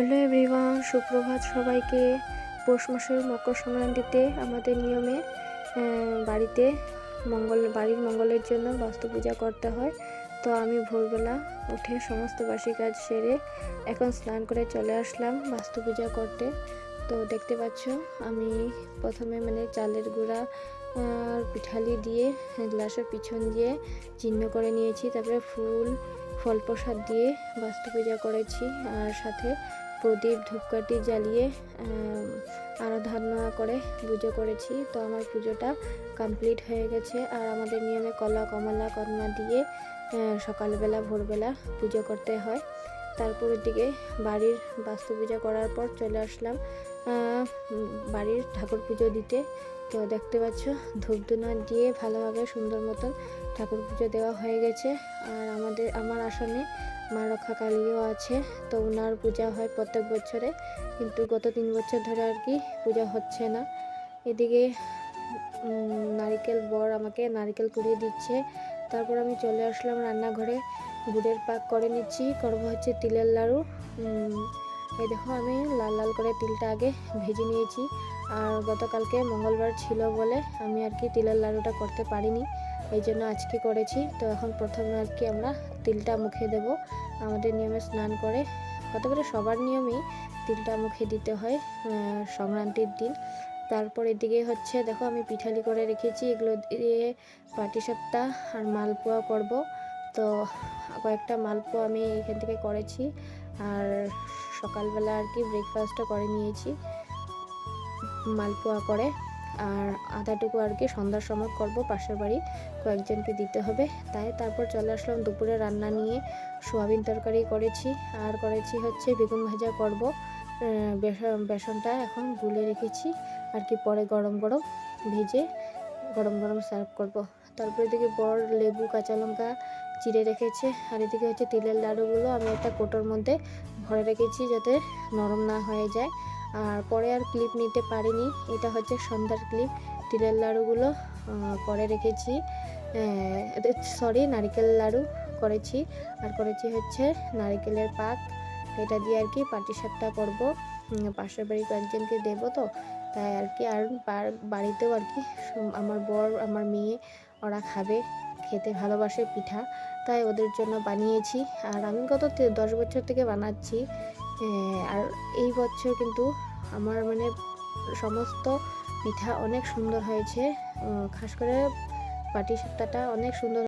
Hello everyone, সুপ্রভাত সবাইকে। পৌষ মাসের মকর সংক্রান্তিতে আমাদের নিয়মে বাড়িতে বাড়ির মঙ্গলের জন্য বাস্তু পূজা করতে হয়। তো আমি ভোরবেলা উঠে সমস্ত বাসি কাজ সেরে এখন স্নান করে চলে আসলাম বাস্তু পূজা করতে। তো দেখতে পাচ্ছ আমি প্রথমে চালের গুঁড়া পিঠালি দিয়ে গ্লাসের পিছন দিয়ে চিহ্ন করে নিয়েছি, তারপরে ফল প্রসাদ দিয়ে বাস্তু পূজা করেছি, আর সাথে প্রদীপ ধূপকাঠি জ্বালিয়ে আরাধনা করে পুজো করেছি। তো আমার পুজোটা কমপ্লিট হয়ে গেছে। আর আমাদের নিয়মে কলা কমলা কর্মা দিয়ে সকালবেলা ভোরবেলা পুজো করতে হয়। তারপরের দিকে বাড়ির বাস্তু পূজা করার পর চলে আসলাম বাড়ির ঠাকুর পুজো দিতে। তো দেখতে পাচ্ছ ধূপধুনা দিয়ে ভালোভাবে সুন্দর মতন ঠাকুর পুজো দেওয়া হয়ে গেছে। আর আমার আসনে মা রক্ষা কালীও আছে। তো ওনার পূজা হয় প্রত্যেক বছরে, কিন্তু গত 3 বছর ধরে আর কি পূজা হচ্ছে না। এদিকে বর আমাকে নারকেল কুড়িয়ে দিচ্ছে। তারপর আমি চলে আসলাম রান্নাঘরে, গুড়ের পাক করে নিচ্ছি, করবো হচ্ছে তিলের লাড়ু। এই দেখো আমি লাল লাল করে তিলটা আগে ভেজে নিয়েছি। আর গতকালকে মঙ্গলবার ছিল বলে আমি আর কি তিলের লাড়ুটা করতে পারিনি, এই জন্য আজকে করেছি। তো এখন প্রথমে আর কি আমরা তিলটা মুখে দেব। আমাদের নিয়মে স্নান করে, হতে পারে সবার নিয়মেই তিলটা মুখে দিতে হয় সংক্রান্তির দিন। তারপর এদিকে হচ্ছে দেখো আমি পিঠালি করে রেখেছি, এগুলো দিয়ে পাটিসাপটা আর মালপোয়া করব। তো কয়েকটা মালপোয়া আমি এখান থেকে করেছি, আর সকালবেলা আর কি ব্রেকফাস্টও করে নিয়েছি মালপোয়া করে। আর আধাটুকু আর কি সন্ধ্যার সময় করব, পাশের বাড়ি কয়েকজনকে দিতে হবে তাই। তারপর চলে আসলাম দুপুরে রান্না নিয়ে। সোয়াবিন তরকারি করেছি, আর করেছি হচ্ছে বেগুন ভাজা করব। বেসনটা এখন গুলে রেখেছি আর কি, পরে গরম গরম ভেজে গরম গরম সার্ভ করব। তারপর এদিকে বর লেবু কাঁচা লঙ্কা চিড়ে রেখেছে। আর এদিকে হচ্ছে তিলের লাড়ুগুলো আমি একটা কোটোর মধ্যে ভরে রেখেছি যাতে নরম না হয়ে যায়। আর পরে আর ক্লিপ নিতে পারিনি, এটা হচ্ছে সন্ধ্যার ক্লিপ। তিলের লাড়ুগুলো করে রেখেছি, নারকেল লাড়ু করেছি। আর করেছি হচ্ছে নারকেলের পাক, এটা দিয়ে আর কি পাটিসাপটা করব, পাশের বাড়ি কয়েকজনকে দেবো তো তাই আর কি। আর বাড়িতেও আর কি আমার বর আমার মেয়ে ওরা খেতে ভালোবাসে পিঠা, তাই ওদের জন্য বানিয়েছি। আর আমি গত 10 বছর থেকে বানাচ্ছি। আর এই বছর কিন্তু আমার সমস্ত পিঠা অনেক সুন্দর হয়েছে, খাস করে পাটিসাপটাটা অনেক সুন্দর।